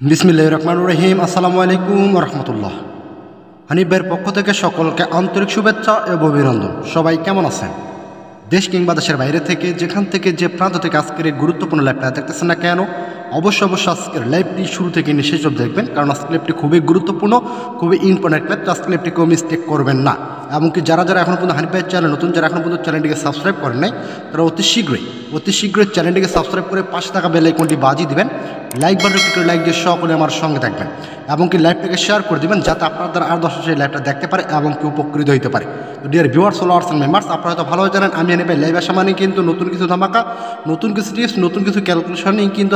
বিসমিল্লাহির রহমানির রহিম। আসসালামু আলাইকুম রহমতুল্লাহ। হানিফ ভাইয়ের পক্ষ থেকে সকলকে আন্তরিক শুভেচ্ছা এবং অভিনন্দন। সবাই কেমন আছেন? দেশ কিংবা দেশের বাইরে থেকে যেখান থেকে যে প্রান্ত থেকে আজকের এই গুরুত্বপূর্ণ লাইভটা দেখতেছেন না কেন, অবশ্যই আজকের লাইভটি শুরু থেকে নিয়ে শেষ অবধি দেখবেন, কারণ আজকের লাইভটি খুবই গুরুত্বপূর্ণ, খুবই ইম্পর্টেন্ট লাইভ। আজকের লাইভটি কেউ মিস্টেক করবেন না। এমনকি যারা এখনও পর্যন্ত হানিফ ভাইয়ের চ্যানেল নতুন, যারা এখনও পর্যন্ত চ্যানেলটিকে সাবস্ক্রাইব করেন নাই, তারা অতি শীঘ্রই চ্যানেলটিকে সাবস্ক্রাইব করে পাশে থাকা বেল আইকনটি বাজিয়ে দিবেন। লাইক বাটন ক্লিক করে লাইক দিয়ে সকলে আমার সঙ্গে থাকবেন, এমনকি লাইভটাকে শেয়ার করে দিবেন যাতে আপনার দ্বারা আর 10 সেই লাইভটা দেখতে পারে এবং কেউ উপকৃত হতে পারে। তো dear viewers, followers and members, আপনারা হয়তো ভালোভাবে জানেন আমি হানিফ ভাই লাইভ আসা মানে কিন্তু নতুন কিছু ধামাকা, নতুন কিছু টিপস, নতুন কিছু ক্যালকুলেশন নিয়ে কিন্তু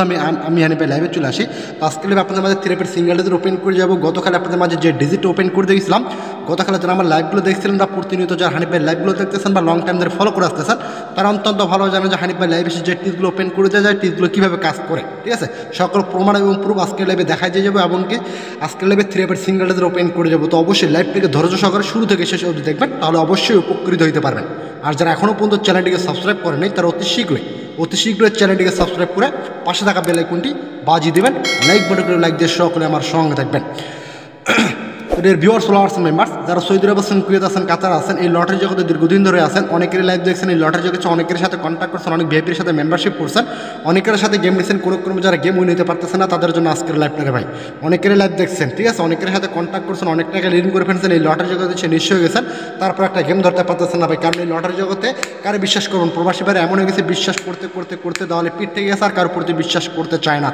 আমি হানিফ ভাই লাইভে চলে আসি। তো আজকে লাইভে আপনাদের মাঝে থ্রেপের সিঙ্গেল ডিজিট ওপেন করে যাবো। গতকাল আপনাদের মাঝে যে ডিজিট ওপেন করে দিয়েছিলাম, গতকালে যারা আমার লাইভগুলো দেখছিলেন বা প্রতিনিয়ত যারা হানিফ ভাই লাইভগুলো দেখতেছেন বা লং টাইম ধরে ফলো করে আসতেছেন, তারা অত্যন্ত ভালো জানেন যে হানিফ ভাই লাইভ এসে যে টিপসগুলো ওপেন করে দেওয়া যায়, টিপসগুলো কীভাবে কাজ করে। ঠিক আছে, সকল প্রমাণ এবং প্রুফ আজকের লাইভে দেখাই দিয়ে যাবো, এমনকি আজকের লাইভে থ্রেপের সিঙ্গেল ডিজিট ওপেন করে যাবো। তো অবশ্যই লাইভটিকে ধৈর্য সহকারে শুরু থেকে শেষ অবধি দেখবেন, তাহলে অবশ্যই উপকৃত হতে পারবেন। আর যারা এখনও পর্যন্ত চ্যানেলটিকে সাবস্ক্রাইব করেন নাই, তারা অতি শীঘ্রই চ্যানেলটিকে সাবস্ক্রাইব করে পাশে থাকা বেল আইকনটি বাজিয়ে দেবেন। লাইক বাটন করে লাইক দিয়ে সকলে আমার সঙ্গে থাকবেন। এর ভিউয়ার্স, ফলোয়ার্স, মেম্বার্স, যারা সৌদি আরব আছেন, কুয়েত আছেন, কাতার আছেন, এই লটারি জগতে দীর্ঘদিন ধরে আছেন, অনেকেরই লাইভ দেখছেন, এই লটারি জগতে অনেকের সাথে কন্ট্যাক্ট করছেন, অনেক ভিআইপির সাথে মেম্বারশিপ করছেন, অনেকের সাথে গেম নিচ্ছেন, কোনো যারা গেম উইন নিতে পারতেছেন না, তাদের জন্য আজকের লাইভটাকে ভাই অনেকেরই লাইভ দেখছেন। ঠিক আছে, অনেকের সাথে কন্ট্যাক্ট করছেন, অনেক টাকা ঋণ করে ফেলছেন, এই লটারি জগতে সে নিশ্চয় গেছেন, তারপর একটা গেম ধরতে পারতেছেন না ভাই। কারণ এই লটারি জগতে কারে বিশ্বাস করুন, প্রবাসী ভাই এমন হয়ে গেছে, বিশ্বাস করতে দেওয়ালে পিঠ থেকে গেছে আর কারোর প্রতি বিশ্বাস করতে চায় না।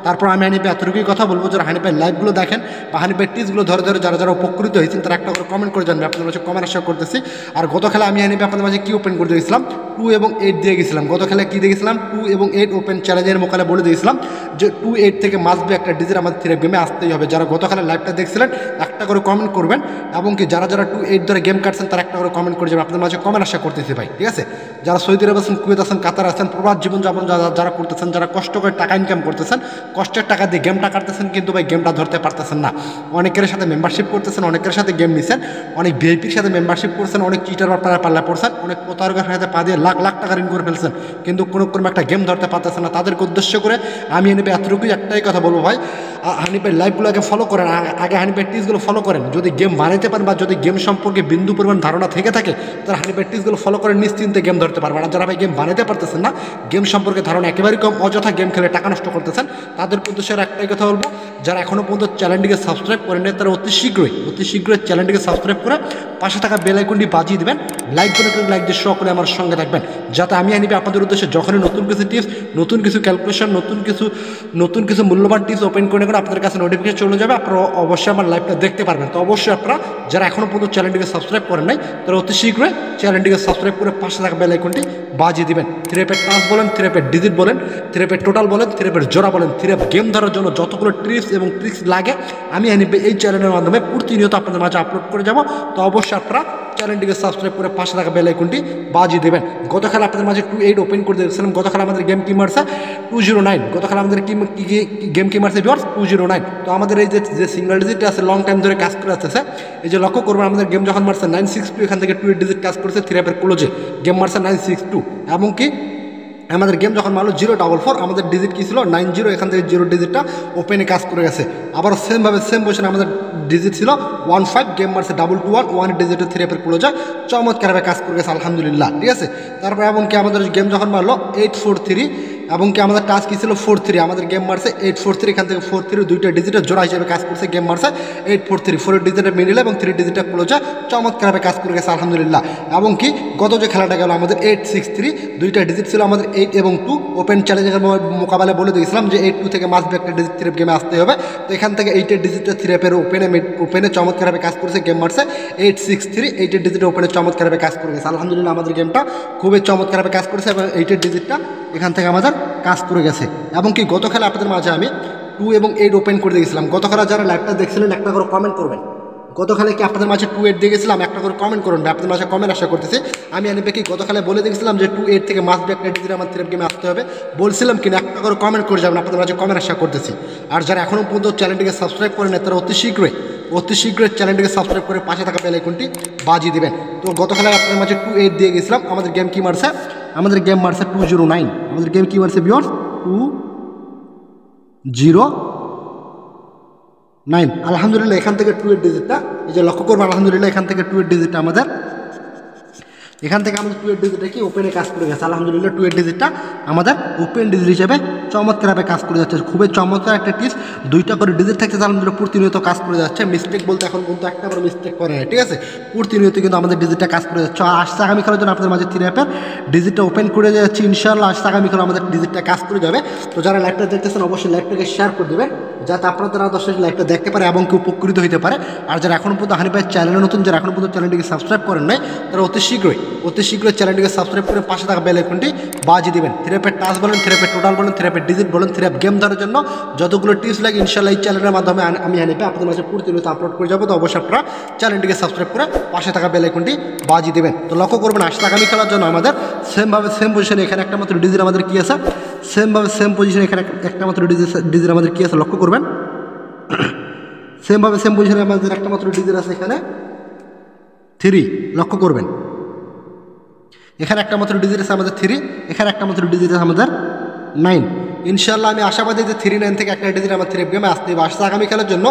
তারপর আমি হানিফ ভাই এতটুকুই কথা বলবো, যারা হানিফ ভাই লাইভগুলো দেখেন বা হানিফ ভাই টিপসগুলো ধরে যারা উপকৃত হয়েছেন, তারা একটা করে কমেন্ট করে জানবে। আপনাদের মাঝে কমেন্ট আশা করতেছি। আর গত খেলা আমি হানিফ ভাই আপনাদের মাঝে কি ওপেন করে দিয়েছিলাম, 2 এবং 8 দিয়ে গেছিলাম। গত খেলায় কী দিয়েছিলাম, 2 এবং 8 ওপেন চ্যালেঞ্জের মোকালে বলে দিয়েছিলাম যে 2, 8 থেকে মাস্ট বি একটা ডিজিট আমাদের থ্রেপ গেমে আসতেই হবে। যারা গত খেলায় লাইভটা দেখছিলেন একটা করে কমেন্ট করবেন, এবং কি যারা 2, 8 ধরে গেম কাটছেন তারা একটা করে কমেন্ট করে যাবেন। আপনাদের মাঝে কমেন্ট আশা করতেছি ভাই। ঠিক আছে, যারা সৌদি আরব আছেন, কুয়েত আছেন, কাতার আছেন, প্রবাস জীবনযাপন যারা করতেছেন, যারা কষ্ট করে টাকা ইনকাম করতেছেন, কষ্টের টাকা দিয়ে গেমটা কাটতেছেন, কিন্তু ভাই গেমটা ধরতে পারতেছেন না। অনেকের সাথে মেম্বারশিপ করতেছেন, অনেকের সাথে গেম নিছেন, অনেক ভিআইপির সাথে মেম্বারশিপ করছেন, অনেক চিটার আপনারা পাল্লা পড়ছেন, অনেক প্রতারকের সাথে পা দিয়ে লাখ টাকা ঋণ করে ফেলছেন, কিন্তু কোনো একটা গেম ধরতে পারতেছেন না। তাদেরকে উদ্দেশ্য করে আমি হানিফ ভাই এতটুকুই একটাই কথা বলবো ভাই, হানিফ ভাই লাইভগুলো আগে ফলো করেন, আগে হানিফ ভাই টিপসগুলো ফলো করেন। যদি গেম বানাইতে পারেন বা যদি গেম সম্পর্কে বিন্দু পরিমাণ ধারণা থেকে থাকে, তারা হানিফ ভাই টিপসগুলো ফলো করে নিশ্চিন্তে গেম ধরতে পারবেন। আর যারা ভাই গেম বানাইতে পারতেছেন না, গেম সম্পর্কে ধারণা একেবারেই কম, অযথা গেম খেলে টাকা নষ্ট করতেছেন, তাদের উদ্দেশ্যে একটাই কথা বলবো, যারা এখনও পর্যন্ত চ্যানেলটিকে সাবস্ক্রাইব করেন নাই, তারা অতি শীঘ্রই চ্যানেলটিকে সাবস্ক্রাইব করে পাশে থাকা বেল আইকনটি বাজিয়ে দেবেন। লাইক করে লাইক দিয়ে সকলে আমার সঙ্গে থাকবেন, যাতে আমি হানিফ ভাই আপনাদের উদ্দেশ্যে যখনই নতুন কিছু টিপস, নতুন কিছু ক্যালকুলেশন, নতুন কিছু মূল্যবান টিপস ওপেন করে আপনাদের কাছে নোটিফিকেশন চলে যাবে, আপনারা অবশ্যই আমার লাইভটা দেখতে পারবেন। তো অবশ্যই আপনারা যারা এখনও পর্যন্ত চ্যানেলটিকে সাবস্ক্রাইব করেন নাই, তারা অতি শীঘ্রই চ্যানেলটিকে সাবস্ক্রাইব করে পাশে থাকা বেল আইকনটি বাজিয়ে দিবেন। থ্রেপের টাচ বলেন, থ্রেপের ডিজিট বলেন, থ্রেপের টোটাল বলেন, থ্রেপের জোড়া বলেন, থ্রেপ গেম ধরার জন্য যতগুলো টিপস এবং ট্রিক্স লাগে আমি হানিফ ভাই এই চ্যানেলের মাধ্যমে প্রতিনিয়ত আপনাদের মাঝে আপলোড করে যাব। তো অবশ্যই আপনারা চ্যানেলটিকে সাবস্ক্রাইব করে পাশে থাকা বেল আইকনটি বাজিয়ে দেবেন। গতকাল আপনাদের মাঝে 2, 8 ওপেন করে দিয়েছিলাম। গতকাল আমাদের গেম কি মারছে 209। গতকাল আমাদের গেম কি মারছে ভিউয়ার্স 209। তো আমাদের এই যে সিঙ্গেল ডিজিট আছে, লং টাইম ধরে কাজ করে আসতেছে, এই যে লক্ষ্য করবেন আমাদের গেম যখন মারছে 962, এখান থেকে 2, 8 ডিজিট কাজ করছে, থ্রেপের ক্লোজে গেম মারছে 962। এমনকি আমাদের গেম যখন মারলো 044, আমাদের ডিজিট কী ছিল 90, এখান থেকে 0 ডিজিটটা ওপেনে কাজ করে গেছে। আবার সেমভাবে সেম পজিশনে আমাদের ডিজিট ছিল 15, গেম মারছে 221, 1 ডিজিটের থ্রেপের ক্লোজে চমৎকারভাবে কাজ করে গেছে আলহামদুলিল্লাহ। ঠিক আছে, তারপর এমনকি আমাদের গেম যখন মারলো 843, এবং কি আমাদের টাচ কী ছিল 43, আমাদের গেম মারছে 843, এখান থেকে 43 দুইটা ডিজিটের জোড়া হিসেবে কাজ করছে, গেম মারছে 843, 4 ডিজিটের মিডিলে এবং 3 ডিজিটের ক্লোজে চমৎকারভাবে কাজ করে গেছে আলহামদুলিল্লাহ। এবং কি গত যে খেলাটা গেল আমাদের 863, দুইটা ডিজিট ছিল আমাদের 8 এবং 2 ওপেন চ্যালেঞ্জের মোকাবেলায় বলে দিয়েছিলাম যে 8, 2 থেকে মাস্ট বি একটা ডিজিট থ্রেপ গেমে আসতে হবে। তো এখান থেকে 8 ডিজিটের থ্রেপের ওপেনে চমৎকারভাবে কাজ করেছে, গেম মারছে 863, 8 ডিজিটের ওপেনে চমৎকারভাবে কাজ করে গেছে আলহামদুলিল্লাহ। আমাদের গেমটা খুবই চমৎকারভাবে কাজ করেছে এবং 8 ডিজিটটা এখান থেকে আমাদের কাজ করে গেছে। এবং কি গত খেলা আপনাদের মাঝে আমি 2 এবং 8 ওপেন করে দিয়েছিলাম। গত খেলা যারা লাইভটা দেখছিলেন একটা করে কমেন্ট করবেন। গত খেলায় কি আপনাদের মাঝে 2, 8 দিয়ে গেছিলাম, একটা করে কমেন্ট করুন, আপনাদের মাঝে কমেন্ট আশা করতেছি। আমি হানিফ ভাইকে গত খেলায় বলে দিয়েছিলাম যে 2, 8 থেকে মাস্ট বি একটা ডিজিট আমার থ্রেপ গেমে আসতে হবে, বলছিলাম কিনা একটা করে কমেন্ট করে যাবেন, আপনাদের মাঝে কমেন্ট আশা করতেছি। আর যারা এখনও পর্যন্ত চ্যানেলটিকে সাবস্ক্রাইব করেন তারা অতি শীঘ্রই চ্যানেলটিকে সাবস্ক্রাইব করে পাশে থাকা বেল আইকনটি বাজিয়ে দেবেন। তো গত খেলায় আপনাদের মাঝে 2, 8 দিয়ে গেছিলাম। আমাদের গেম কি মারছে, আমাদের গেম মারছে 209। আমাদের গেম কি মারছে ভিউয়ার্স 209। 9। আলহামদুলিল্লাহ এখান থেকে 2 এর ডিজিটটা এই যে লক্ষ্য করবো, আলহামদুলিল্লাহ এখান থেকে 2 এর ডিজিটটা আমাদের এখান থেকে আমাদের 2 এর ডিজিটটা কি ওপেনে কাজ করে গেছে। আলহামদুলিল্লাহ 2 এর ডিজিটটা আমাদের ওপেন ডিজিট হিসেবে চমৎকারভাবে কাজ করে যাচ্ছে। খুবই চমৎকার একটা টিপস। 2টা করে ডিজিট থাকতে আলহামদুলিল্লাহ প্রতিনিয়ত কাজ করে যাচ্ছে। মিস্টেক বলতে এখন পর্যন্ত একটা বড় মিস্টেক করে না, ঠিক আছে। প্রতিনিয়ত কিন্তু আমাদের ডিজিটটা কাজ করে যাচ্ছে। আসছে আগামীকালের জন্য আপনাদের মাঝে 3 অ্যাপের ডিজিটটা ওপেন করে যাচ্ছে ইনশাআল্লাহ। আসছে আগামীকাল আমাদের ডিজিটটা কাজ করে যাবে। তো যারা লাইভটা দেখতেছেন অবশ্যই লাইভটাকে শেয়ার করে দেবেন, যাতে আপনারা দর্শক লাইভটা দেখতে পারে এবং কেউ উপকৃত হতে পারে। আর যারা এখনো পর্যন্ত হানিফ ভাই চ্যানেলে নতুন, যারা এখনো পর্যন্ত চ্যানেলটিকে সাবস্ক্রাইব করেন নাই, তারা অতি শীঘ্রই চ্যানেলটিকে সাবস্ক্রাইব করে পাশে থাকা বেল আইকনটি বাজিয়ে দিবেন। 3 অ্যাপের টাচ বলেন, 3 অ্যাপের টোটাল বলেন, 3 অ্যাপের ডিজিট বলেন, 3 অ্যাপ গেম ধরার জন্য যতগুলো টিপস লাগে ইনশাআল্লাহ এই চ্যানেলের মাধ্যমে আমি হানিফ ভাই আপনাদের মাঝে প্রতিনিয়ত আপলোড করে যাবো। তো অবশ্যই আপনারা চ্যানেলটিকে সাবস্ক্রাইব করে পাশে থাকা বেল আইকনটি বাজিয়ে দেবেন। তো লক্ষ্য করবেন আসছে আগামী খেলার জন্য আমাদের সেমভাবে সেম পজিশনে এখানে একটা মাত্র ডিজিট আমাদের কি আছে, সেমভাবে সেম পজিশনে এখানে একটা মাত্র ডিজিট আমাদের কি আছে লক্ষ্য করবেন। সেমভাবে সেম পজিশনে আমাদের একটা মাত্র ডিজিট আছে এখানে 3, লক্ষ্য করবেন। এখানে একটা মাত্র ডিজিট আছে আমাদের 3, এখানে একটা মাত্র ডিজিট আছে আমাদের 9। ইনশাআল্লাহ আমি আশাবাদী যে 3, 9 থেকে একটা ডিজিট আমার 3 গেমে আসতে হবে। আসছে আগামী খেলার জন্য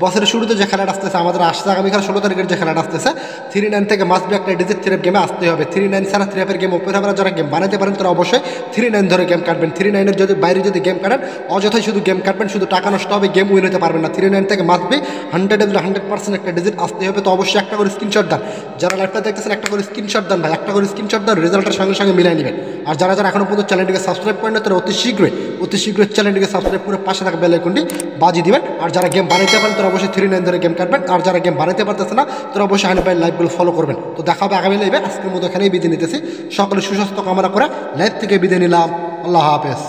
বছরের শুরুতে যে খেলাটা আসতেছে আমাদের, আসছে আগামীকাল 16 তারিখের যে খেলাটা আসতেছে 3, 9 থেকে মাস্ট বি একটা ডিজিট 3 গেমে আসতে হবে। 3, 9 ছাড়া 3 অ্যাপের গেম ওপেন হবে না। যারা গেম বানাতে পারেন তারা অবশ্যই 3, 9 ধরে গেম কাটবেন। 3, 9 যদি বাইরে যদি গেম কাটেন অযথাই শুধু গেম কাটবেন, শুধু টাকা নষ্ট হবে, গেম উইন হতে পারবেন না। 3, 9 থেকে মাস্ট বি 100% একটা ডিজিট আসতে হবে। তো অবশ্যই একটা করে স্ক্রিনশট দেন, যারা লাইভটা দেখতেছেন একটা করে স্ক্রিনশট দেন ভাই, একটা করে স্ক্রিনশট দেন, রেজাল্টের সঙ্গে সঙ্গে মিলিয়ে নেবেন। আর যারা এখনো পর্যন্ত চ্যানেলটিকে সাবস্ক্রাইব করেন না তারা অতি শীঘ্রই চ্যানেলটিকে সাবস্ক্রাইব করে পাশে থাকা বেল আইকনটি বাজিয়ে দিবেন। আর যারা গেম বানাইতে পারেন তারা অবশ্যই 3, 9 ধরে গেম কাটবেন। আর যারা গেম বানাইতে পারতেছে না তারা অবশ্যই হানিফ ভাই লাইভগুলো ফলো করবেন। তো দেখা হবে আগামী লাইভে। আজকের মতো এখানেই বিদায় নিতেছি। সকলে সুস্বাস্থ্য কামনা করে লাইভ থেকে বিদায় নিলাম। আল্লাহ হাফেজ।